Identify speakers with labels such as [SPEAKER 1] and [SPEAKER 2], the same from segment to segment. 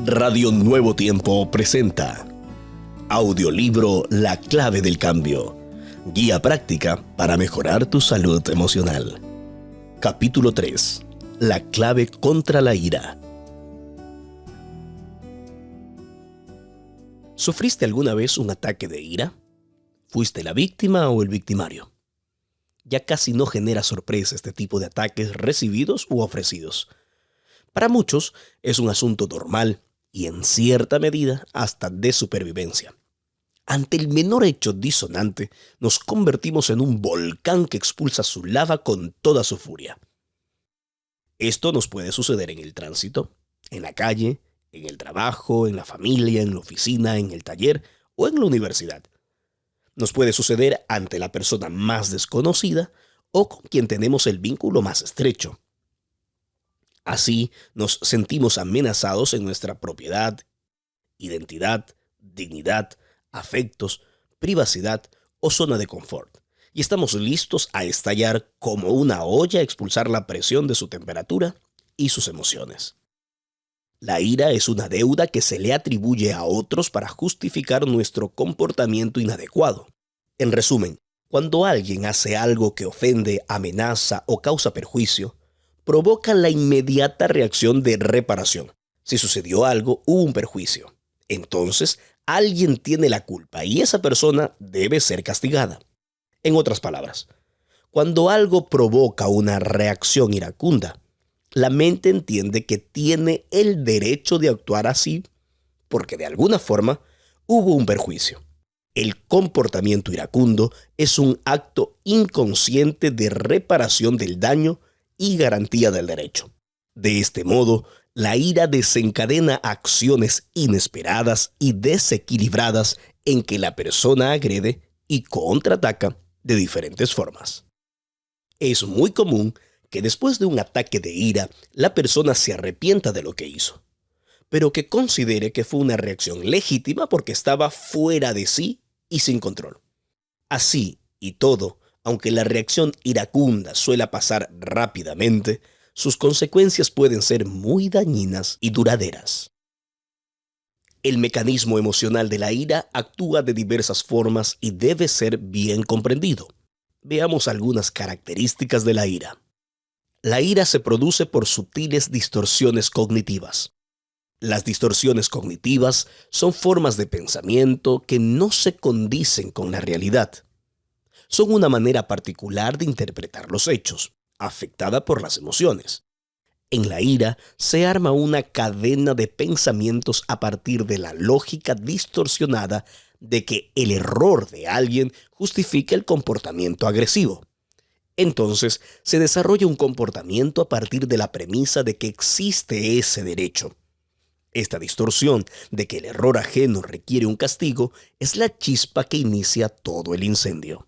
[SPEAKER 1] Radio Nuevo Tiempo presenta Audiolibro La Clave del Cambio. Guía práctica para mejorar tu salud emocional. Capítulo 3. La clave contra la ira. ¿Sufriste alguna vez un ataque de ira? ¿Fuiste la víctima o el victimario? Ya casi no genera sorpresa este tipo de ataques recibidos u ofrecidos. Para muchos es un asunto normal y en cierta medida hasta de supervivencia. Ante el menor hecho disonante, nos convertimos en un volcán que expulsa su lava con toda su furia. Esto nos puede suceder en el tránsito, en la calle, en el trabajo, en la familia, en la oficina, en el taller o en la universidad. Nos puede suceder ante la persona más desconocida o con quien tenemos el vínculo más estrecho. Así nos sentimos amenazados en nuestra propiedad, identidad, dignidad, afectos, privacidad o zona de confort. Y estamos listos a estallar como una olla a expulsar la presión de su temperatura y sus emociones. La ira es una deuda que se le atribuye a otros para justificar nuestro comportamiento inadecuado. En resumen, cuando alguien hace algo que ofende, amenaza o causa perjuicio, provoca la inmediata reacción de reparación. Si sucedió algo, hubo un perjuicio. Entonces, alguien tiene la culpa y esa persona debe ser castigada. En otras palabras, cuando algo provoca una reacción iracunda, la mente entiende que tiene el derecho de actuar así porque de alguna forma hubo un perjuicio. El comportamiento iracundo es un acto inconsciente de reparación del daño y garantía del derecho. De este modo, la ira desencadena acciones inesperadas y desequilibradas en que la persona agrede y contraataca de diferentes formas. Es muy común que después de un ataque de ira, la persona se arrepienta de lo que hizo, pero que considere que fue una reacción legítima porque estaba fuera de sí y sin control. Así y todo, aunque la reacción iracunda suele pasar rápidamente, sus consecuencias pueden ser muy dañinas y duraderas. El mecanismo emocional de la ira actúa de diversas formas y debe ser bien comprendido. Veamos algunas características de la ira. La ira se produce por sutiles distorsiones cognitivas. Las distorsiones cognitivas son formas de pensamiento que no se condicen con la realidad. Son una manera particular de interpretar los hechos, afectada por las emociones. En la ira se arma una cadena de pensamientos a partir de la lógica distorsionada de que el error de alguien justifica el comportamiento agresivo. Entonces, se desarrolla un comportamiento a partir de la premisa de que existe ese derecho. Esta distorsión de que el error ajeno requiere un castigo es la chispa que inicia todo el incendio.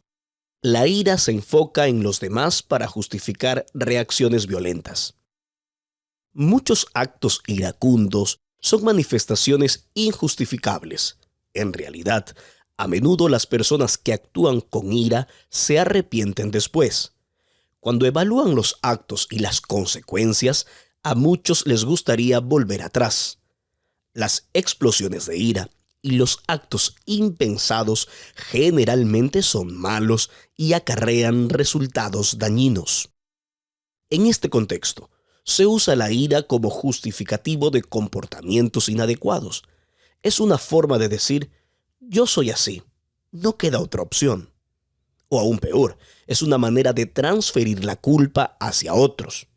[SPEAKER 1] La ira se enfoca en los demás para justificar reacciones violentas. Muchos actos iracundos son manifestaciones injustificables. En realidad, a menudo las personas que actúan con ira se arrepienten después. Cuando evalúan los actos y las consecuencias, a muchos les gustaría volver atrás. Las explosiones de ira y los actos impensados generalmente son malos y acarrean resultados dañinos. En este contexto, se usa la ira como justificativo de comportamientos inadecuados. Es una forma de decir, yo soy así, no queda otra opción. O aún peor, es una manera de transferir la culpa hacia otros.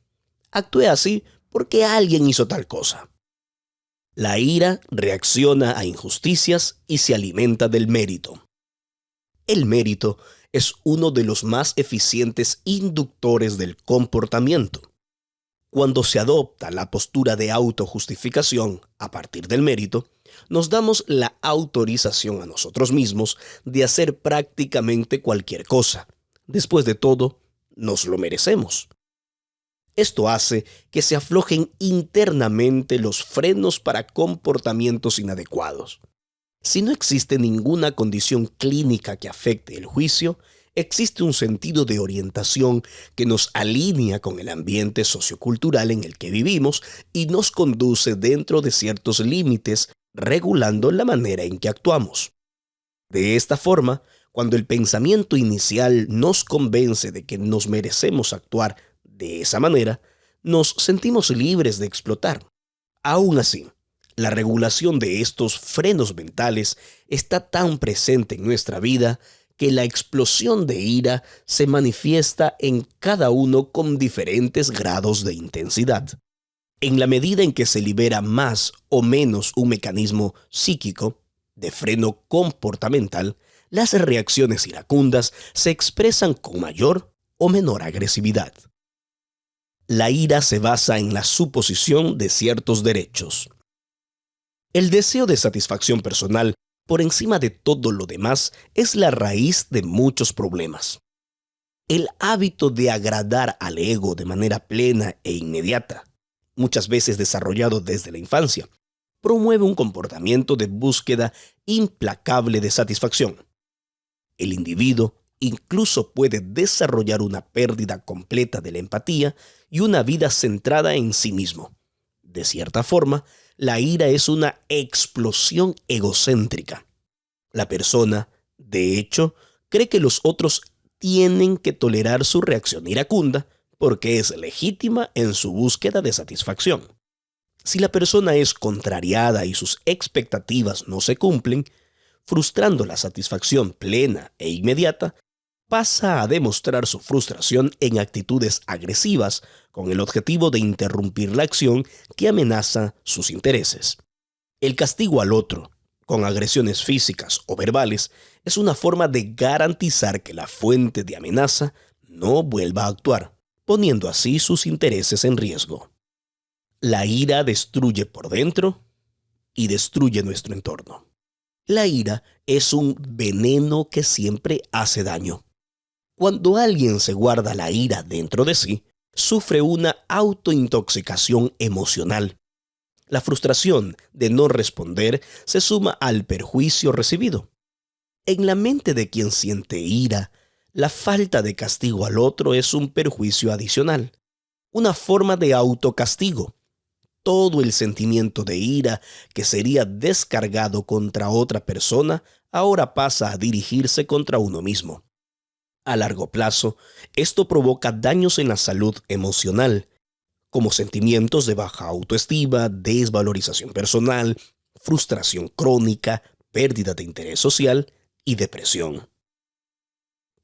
[SPEAKER 1] Actué así porque alguien hizo tal cosa. La ira reacciona a injusticias y se alimenta del mérito. El mérito es uno de los más eficientes inductores del comportamiento. Cuando se adopta la postura de autojustificación a partir del mérito, nos damos la autorización a nosotros mismos de hacer prácticamente cualquier cosa. Después de todo, nos lo merecemos. Esto hace que se aflojen internamente los frenos para comportamientos inadecuados. Si no existe ninguna condición clínica que afecte el juicio, existe un sentido de orientación que nos alinea con el ambiente sociocultural en el que vivimos y nos conduce dentro de ciertos límites, regulando la manera en que actuamos. De esta forma, cuando el pensamiento inicial nos convence de que nos merecemos actuar de esa manera, nos sentimos libres de explotar. Aún así, la regulación de estos frenos mentales está tan presente en nuestra vida que la explosión de ira se manifiesta en cada uno con diferentes grados de intensidad. En la medida en que se libera más o menos un mecanismo psíquico de freno comportamental, las reacciones iracundas se expresan con mayor o menor agresividad. La ira se basa en la suposición de ciertos derechos. El deseo de satisfacción personal, por encima de todo lo demás, es la raíz de muchos problemas. El hábito de agradar al ego de manera plena e inmediata, muchas veces desarrollado desde la infancia, promueve un comportamiento de búsqueda implacable de satisfacción. El individuo incluso puede desarrollar una pérdida completa de la empatía y una vida centrada en sí mismo. De cierta forma, la ira es una explosión egocéntrica. La persona, de hecho, cree que los otros tienen que tolerar su reacción iracunda porque es legítima en su búsqueda de satisfacción. Si la persona es contrariada y sus expectativas no se cumplen, frustrando la satisfacción plena e inmediata, pasa a demostrar su frustración en actitudes agresivas con el objetivo de interrumpir la acción que amenaza sus intereses. El castigo al otro, con agresiones físicas o verbales, es una forma de garantizar que la fuente de amenaza no vuelva a actuar, poniendo así sus intereses en riesgo. La ira destruye por dentro y destruye nuestro entorno. La ira es un veneno que siempre hace daño. Cuando alguien se guarda la ira dentro de sí, sufre una autointoxicación emocional. La frustración de no responder se suma al perjuicio recibido. En la mente de quien siente ira, la falta de castigo al otro es un perjuicio adicional, una forma de autocastigo. Todo el sentimiento de ira que sería descargado contra otra persona ahora pasa a dirigirse contra uno mismo. A largo plazo, esto provoca daños en la salud emocional, como sentimientos de baja autoestima, desvalorización personal, frustración crónica, pérdida de interés social y depresión.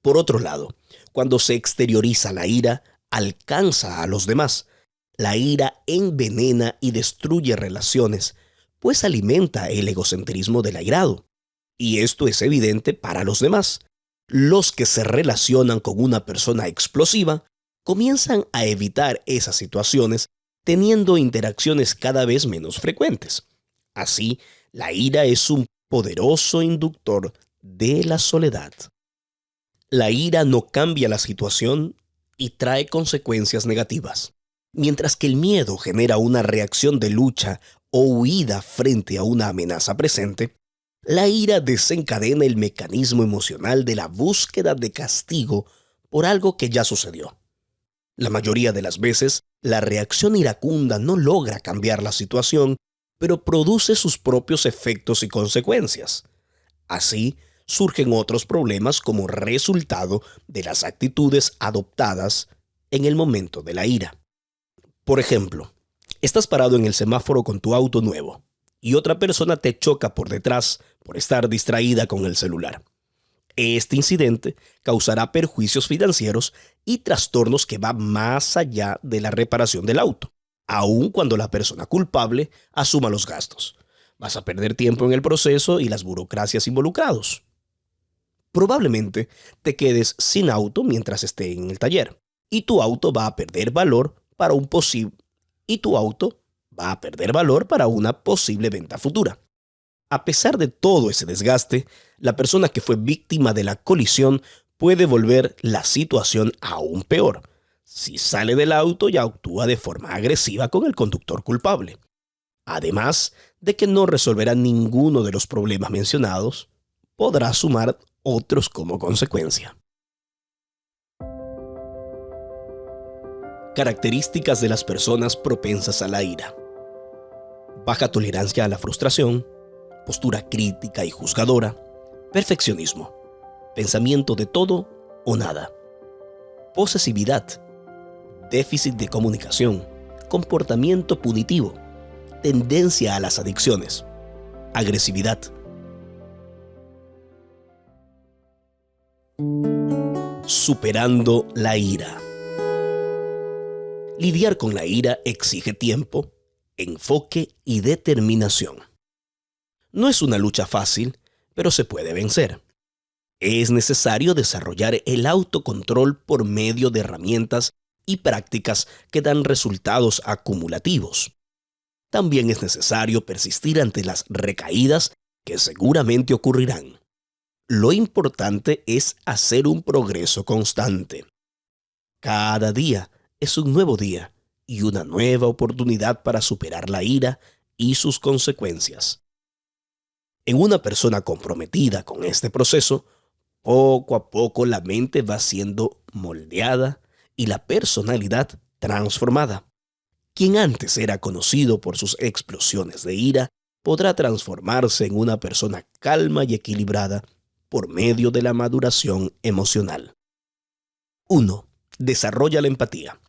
[SPEAKER 1] Por otro lado, cuando se exterioriza la ira, alcanza a los demás. La ira envenena y destruye relaciones, pues alimenta el egocentrismo del airado. Y esto es evidente para los demás. Los que se relacionan con una persona explosiva comienzan a evitar esas situaciones, teniendo interacciones cada vez menos frecuentes. Así, la ira es un poderoso inductor de la soledad. La ira no cambia la situación y trae consecuencias negativas. Mientras que el miedo genera una reacción de lucha o huida frente a una amenaza presente, la ira desencadena el mecanismo emocional de la búsqueda de castigo por algo que ya sucedió. La mayoría de las veces, la reacción iracunda no logra cambiar la situación, pero produce sus propios efectos y consecuencias. Así, surgen otros problemas como resultado de las actitudes adoptadas en el momento de la ira. Por ejemplo, estás parado en el semáforo con tu auto nuevo y otra persona te choca por detrás por estar distraída con el celular. Este incidente causará perjuicios financieros y trastornos que van más allá de la reparación del auto, aun cuando la persona culpable asuma los gastos. Vas a perder tiempo en el proceso y las burocracias involucrados. Probablemente te quedes sin auto mientras esté en el taller y tu auto va a perder valor para una posible venta futura. A pesar de todo ese desgaste, la persona que fue víctima de la colisión puede volver la situación aún peor. Si sale del auto y actúa de forma agresiva con el conductor culpable. Además de que no resolverá ninguno de los problemas mencionados, podrá sumar otros como consecuencia. Características de las personas propensas a la ira: baja tolerancia a la frustración, postura crítica y juzgadora, perfeccionismo, pensamiento de todo o nada, posesividad, déficit de comunicación, comportamiento punitivo, tendencia a las adicciones, agresividad. Superando la ira. Lidiar con la ira exige tiempo, enfoque y determinación. No es una lucha fácil, pero se puede vencer. Es necesario desarrollar el autocontrol por medio de herramientas y prácticas que dan resultados acumulativos. También es necesario persistir ante las recaídas que seguramente ocurrirán. Lo importante es hacer un progreso constante. Cada día es un nuevo día y una nueva oportunidad para superar la ira y sus consecuencias. En una persona comprometida con este proceso, poco a poco la mente va siendo moldeada y la personalidad transformada. Quien antes era conocido por sus explosiones de ira podrá transformarse en una persona calma y equilibrada por medio de la maduración emocional. 1. Desarrolla la empatía.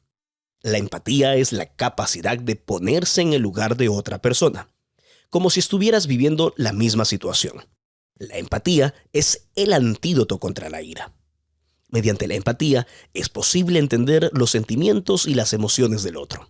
[SPEAKER 1] La empatía es la capacidad de ponerse en el lugar de otra persona, como si estuvieras viviendo la misma situación. La empatía es el antídoto contra la ira. Mediante la empatía es posible entender los sentimientos y las emociones del otro.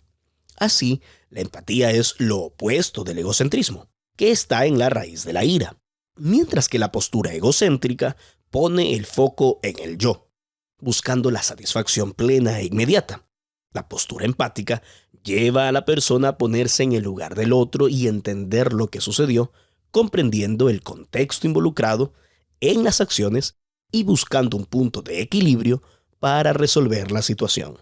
[SPEAKER 1] Así, la empatía es lo opuesto del egocentrismo, que está en la raíz de la ira, mientras que la postura egocéntrica pone el foco en el yo, buscando la satisfacción plena e inmediata. La postura empática lleva a la persona a ponerse en el lugar del otro y entender lo que sucedió, comprendiendo el contexto involucrado en las acciones y buscando un punto de equilibrio para resolver la situación.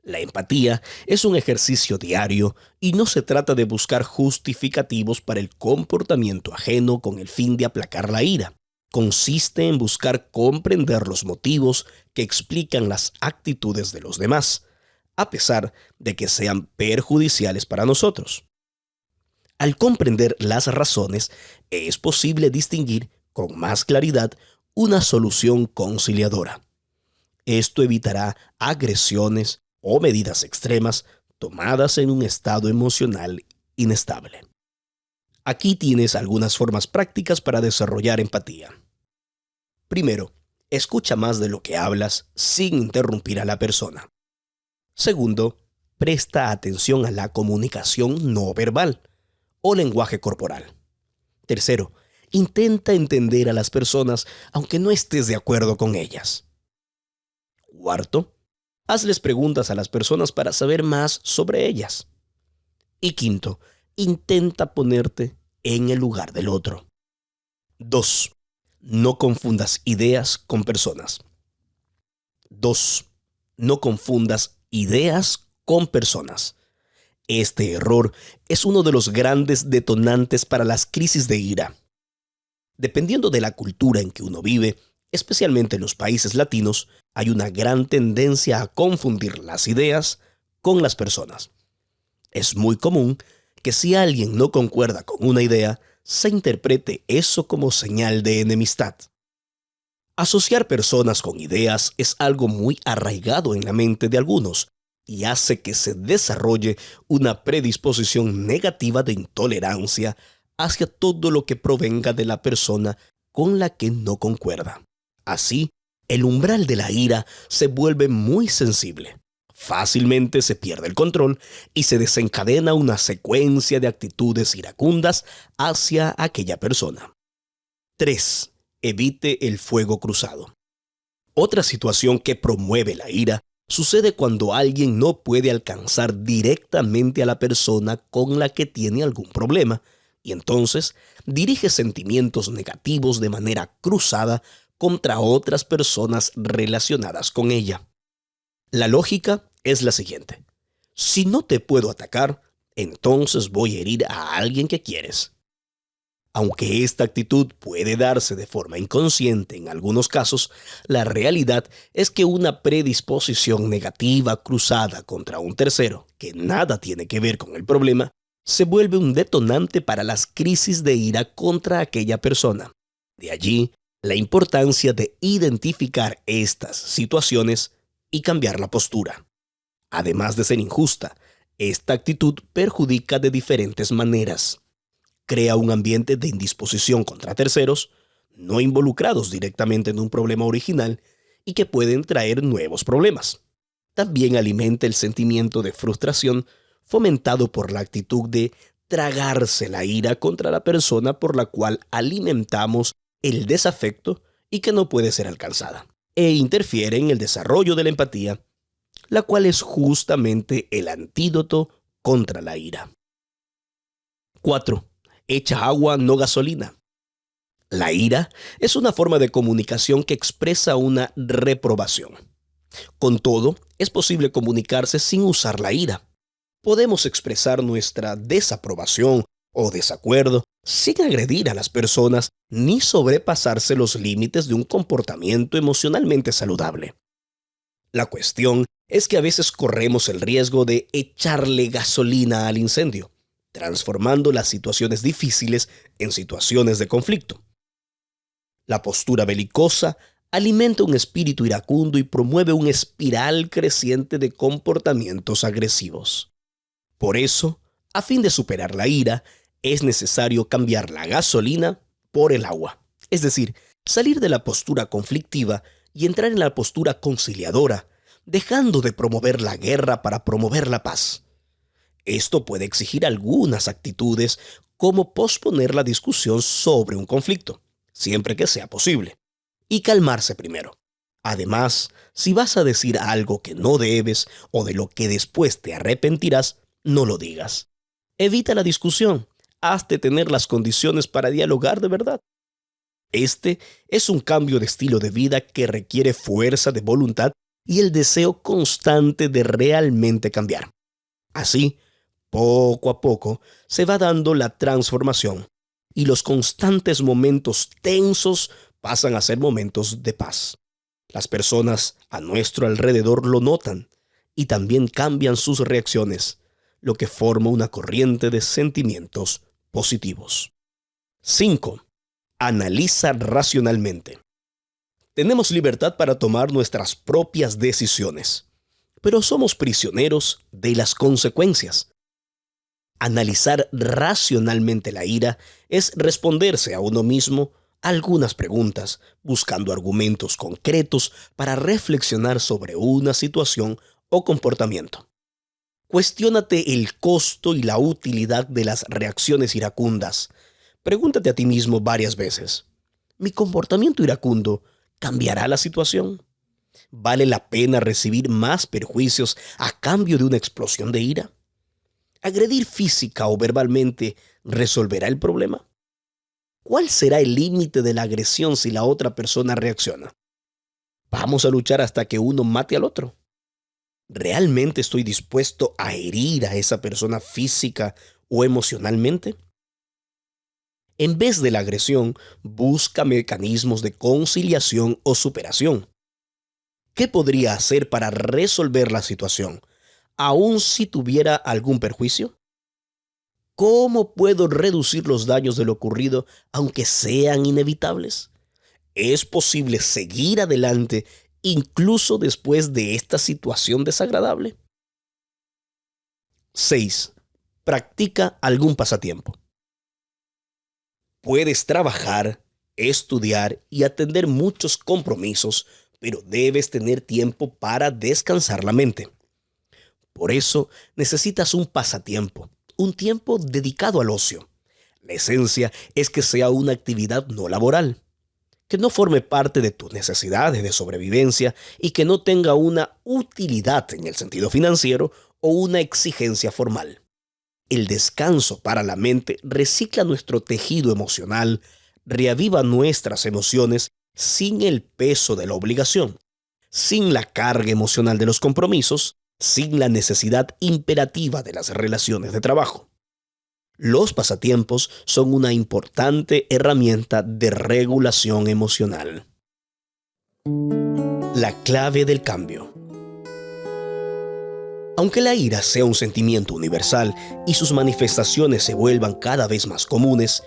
[SPEAKER 1] La empatía es un ejercicio diario y no se trata de buscar justificativos para el comportamiento ajeno con el fin de aplacar la ira. Consiste en buscar comprender los motivos que explican las actitudes de los demás, a pesar de que sean perjudiciales para nosotros. Al comprender las razones, es posible distinguir con más claridad una solución conciliadora. Esto evitará agresiones o medidas extremas tomadas en un estado emocional inestable. Aquí tienes algunas formas prácticas para desarrollar empatía. Primero, escucha más de lo que hablas sin interrumpir a la persona. Segundo, presta atención a la comunicación no verbal o lenguaje corporal. Tercero, intenta entender a las personas aunque no estés de acuerdo con ellas. Cuarto, hazles preguntas a las personas para saber más sobre ellas. Y quinto, intenta ponerte en el lugar del otro. 2. No confundas ideas con personas. 2. No confundas ideas con personas. Este error es uno de los grandes detonantes para las crisis de ira. Dependiendo de la cultura en que uno vive, especialmente en los países latinos, hay una gran tendencia a confundir las ideas con las personas. Es muy común que si alguien no concuerda con una idea, se interprete eso como señal de enemistad. Asociar personas con ideas es algo muy arraigado en la mente de algunos y hace que se desarrolle una predisposición negativa de intolerancia hacia todo lo que provenga de la persona con la que no concuerda. Así, el umbral de la ira se vuelve muy sensible. Fácilmente se pierde el control y se desencadena una secuencia de actitudes iracundas hacia aquella persona. 3. Evite el fuego cruzado. Otra situación que promueve la ira sucede cuando alguien no puede alcanzar directamente a la persona con la que tiene algún problema y entonces dirige sentimientos negativos de manera cruzada contra otras personas relacionadas con ella. La lógica es la siguiente: si no te puedo atacar, entonces voy a herir a alguien que quieres. Aunque esta actitud puede darse de forma inconsciente en algunos casos, la realidad es que una predisposición negativa cruzada contra un tercero, que nada tiene que ver con el problema, se vuelve un detonante para las crisis de ira contra aquella persona. De allí, la importancia de identificar estas situaciones y cambiar la postura. Además de ser injusta, esta actitud perjudica de diferentes maneras. Crea un ambiente de indisposición contra terceros, no involucrados directamente en un problema original y que pueden traer nuevos problemas. También alimenta el sentimiento de frustración fomentado por la actitud de tragarse la ira contra la persona por la cual alimentamos el desafecto y que no puede ser alcanzada, e interfiere en el desarrollo de la empatía, la cual es justamente el antídoto contra la ira. 4. Echa agua, no gasolina. La ira es una forma de comunicación que expresa una reprobación. Con todo, es posible comunicarse sin usar la ira. Podemos expresar nuestra desaprobación o desacuerdo sin agredir a las personas ni sobrepasarse los límites de un comportamiento emocionalmente saludable. La cuestión es que a veces corremos el riesgo de echarle gasolina al incendio, transformando las situaciones difíciles en situaciones de conflicto. La postura belicosa alimenta un espíritu iracundo y promueve una espiral creciente de comportamientos agresivos. Por eso, a fin de superar la ira, es necesario cambiar la gasolina por el agua, es decir, salir de la postura conflictiva y entrar en la postura conciliadora, dejando de promover la guerra para promover la paz. Esto puede exigir algunas actitudes como posponer la discusión sobre un conflicto, siempre que sea posible, y calmarse primero. Además, si vas a decir algo que no debes o de lo que después te arrepentirás, no lo digas. Evita la discusión, hazte tener las condiciones para dialogar de verdad. Este es un cambio de estilo de vida que requiere fuerza de voluntad y el deseo constante de realmente cambiar. Así, poco a poco, se va dando la transformación y los constantes momentos tensos pasan a ser momentos de paz. Las personas a nuestro alrededor lo notan y también cambian sus reacciones, lo que forma una corriente de sentimientos positivos. 5. Analiza racionalmente. Tenemos libertad para tomar nuestras propias decisiones, pero somos prisioneros de las consecuencias. Analizar racionalmente la ira es responderse a uno mismo algunas preguntas, buscando argumentos concretos para reflexionar sobre una situación o comportamiento. Cuestiónate el costo y la utilidad de las reacciones iracundas. Pregúntate a ti mismo varias veces: ¿mi comportamiento iracundo cambiará la situación? ¿Vale la pena recibir más perjuicios a cambio de una explosión de ira? ¿Agredir física o verbalmente resolverá el problema? ¿Cuál será el límite de la agresión si la otra persona reacciona? ¿Vamos a luchar hasta que uno mate al otro? ¿Realmente estoy dispuesto a herir a esa persona física o emocionalmente? En vez de la agresión, busca mecanismos de conciliación o superación. ¿Qué podría hacer para resolver la situación, aun si tuviera algún perjuicio? ¿Cómo puedo reducir los daños de lo ocurrido, aunque sean inevitables? ¿Es posible seguir adelante incluso después de esta situación desagradable? 6. Practica algún pasatiempo. Puedes trabajar, estudiar y atender muchos compromisos, pero debes tener tiempo para descansar la mente. Por eso necesitas un pasatiempo, un tiempo dedicado al ocio. La esencia es que sea una actividad no laboral, que no forme parte de tus necesidades de sobrevivencia y que no tenga una utilidad en el sentido financiero o una exigencia formal. El descanso para la mente recicla nuestro tejido emocional, reaviva nuestras emociones sin el peso de la obligación, sin la carga emocional de los compromisos, sin la necesidad imperativa de las relaciones de trabajo. Los pasatiempos son una importante herramienta de regulación emocional. La clave del cambio. Aunque la ira sea un sentimiento universal y sus manifestaciones se vuelvan cada vez más comunes,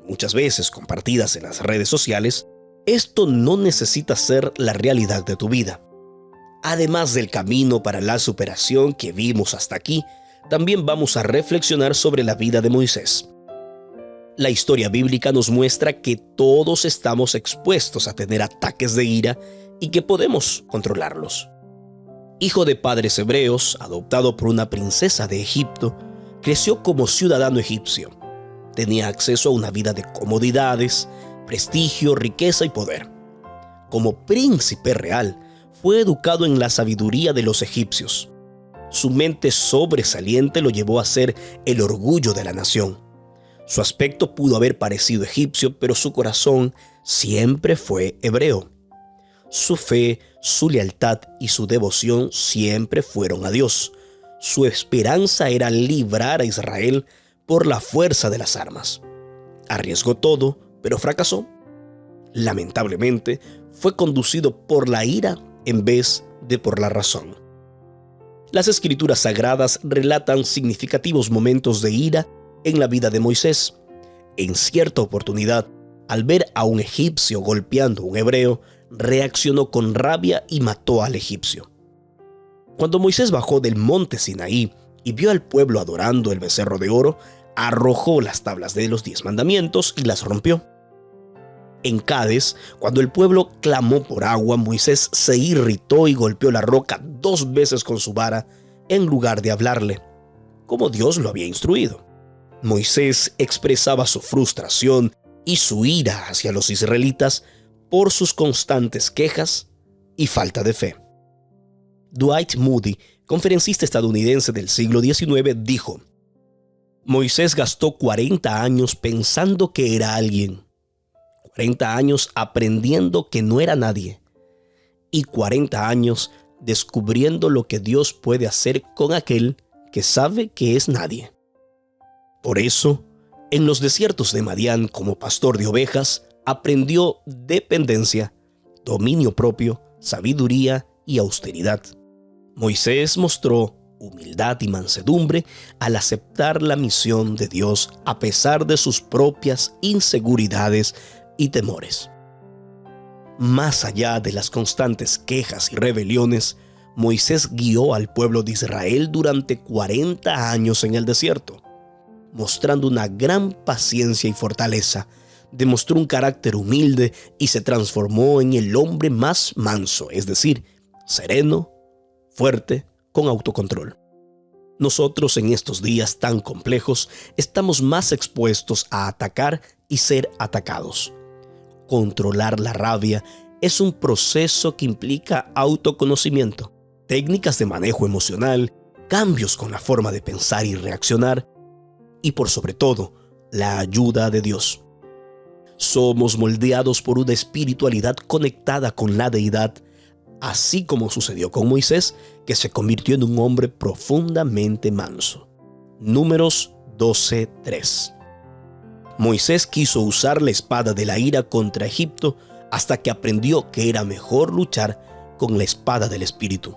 [SPEAKER 1] muchas veces compartidas en las redes sociales, esto no necesita ser la realidad de tu vida. Además del camino para la superación que vimos hasta aquí, también vamos a reflexionar sobre la vida de Moisés. La historia bíblica nos muestra que todos estamos expuestos a tener ataques de ira y que podemos controlarlos. Hijo de padres hebreos, adoptado por una princesa de Egipto, creció como ciudadano egipcio. Tenía acceso a una vida de comodidades, prestigio, riqueza y poder. Como príncipe real, fue educado en la sabiduría de los egipcios. Su mente sobresaliente lo llevó a ser el orgullo de la nación. Su aspecto pudo haber parecido egipcio, pero su corazón siempre fue hebreo. Su fe, su lealtad y su devoción siempre fueron a Dios. Su esperanza era librar a Israel por la fuerza de las armas. Arriesgó todo, pero fracasó. Lamentablemente, fue conducido por la ira en vez de por la razón. Las escrituras sagradas relatan significativos momentos de ira en la vida de Moisés. En cierta oportunidad, al ver a un egipcio golpeando a un hebreo, reaccionó con rabia y mató al egipcio. Cuando Moisés bajó del monte Sinaí y vio al pueblo adorando el becerro de oro, arrojó las tablas de los 10 mandamientos y las rompió. En Cades, cuando el pueblo clamó por agua, Moisés se irritó y golpeó la roca 2 veces con su vara en lugar de hablarle, como Dios lo había instruido. Moisés expresaba su frustración y su ira hacia los israelitas por sus constantes quejas y falta de fe. Dwight Moody, conferencista estadounidense del siglo XIX, dijo: Moisés gastó 40 años pensando que era alguien, 40 años aprendiendo que no era nadie, y 40 años descubriendo lo que Dios puede hacer con aquel que sabe que es nadie. Por eso, en los desiertos de Madián, como pastor de ovejas, aprendió dependencia, dominio propio, sabiduría y austeridad. Moisés mostró humildad y mansedumbre al aceptar la misión de Dios a pesar de sus propias inseguridades y temores. Más allá de las constantes quejas y rebeliones, Moisés guió al pueblo de Israel durante 40 años en el desierto, mostrando una gran paciencia y fortaleza. Demostró un carácter humilde y se transformó en el hombre más manso, es decir, sereno, fuerte, con autocontrol. Nosotros en estos días tan complejos estamos más expuestos a atacar y ser atacados. Controlar la rabia es un proceso que implica autoconocimiento, técnicas de manejo emocional, cambios con la forma de pensar y reaccionar, y por sobre todo, la ayuda de Dios. Somos moldeados por una espiritualidad conectada con la deidad, así como sucedió con Moisés, que se convirtió en un hombre profundamente manso. Números 12:3. Moisés quiso usar la espada de la ira contra Egipto hasta que aprendió que era mejor luchar con la espada del Espíritu.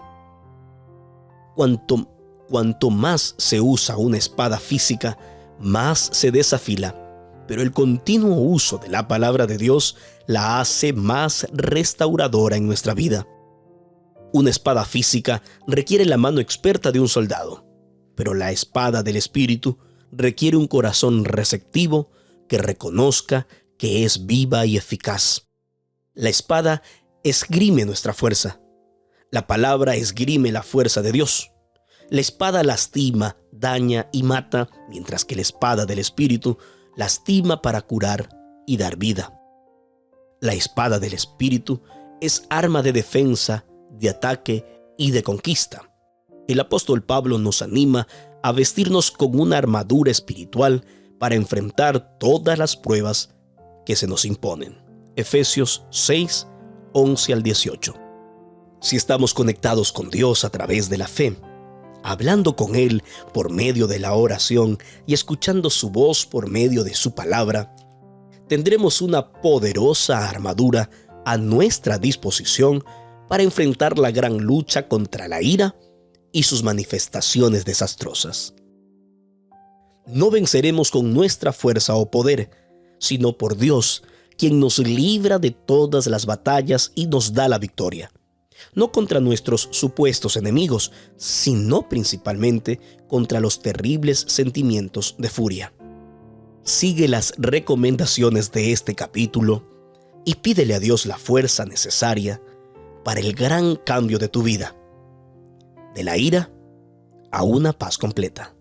[SPEAKER 1] Cuanto más se usa una espada física, más se desafila, pero el continuo uso de la palabra de Dios la hace más restauradora en nuestra vida. Una espada física requiere la mano experta de un soldado, pero la espada del Espíritu requiere un corazón receptivo que reconozca que es viva y eficaz. La espada esgrime nuestra fuerza. La palabra esgrime la fuerza de Dios. La espada lastima, daña y mata, mientras que la espada del Espíritu lastima para curar y dar vida. La espada del Espíritu es arma de defensa, de ataque y de conquista. El apóstol Pablo nos anima a vestirnos con una armadura espiritual para enfrentar todas las pruebas que se nos imponen. Efesios 6, 11 al 18. Si estamos conectados con Dios a través de la fe, hablando con Él por medio de la oración y escuchando su voz por medio de su palabra, tendremos una poderosa armadura a nuestra disposición para enfrentar la gran lucha contra la ira y sus manifestaciones desastrosas. No venceremos con nuestra fuerza o poder, sino por Dios, quien nos libra de todas las batallas y nos da la victoria. No contra nuestros supuestos enemigos, sino principalmente contra los terribles sentimientos de furia. Sigue las recomendaciones de este capítulo y pídele a Dios la fuerza necesaria para el gran cambio de tu vida, de la ira a una paz completa.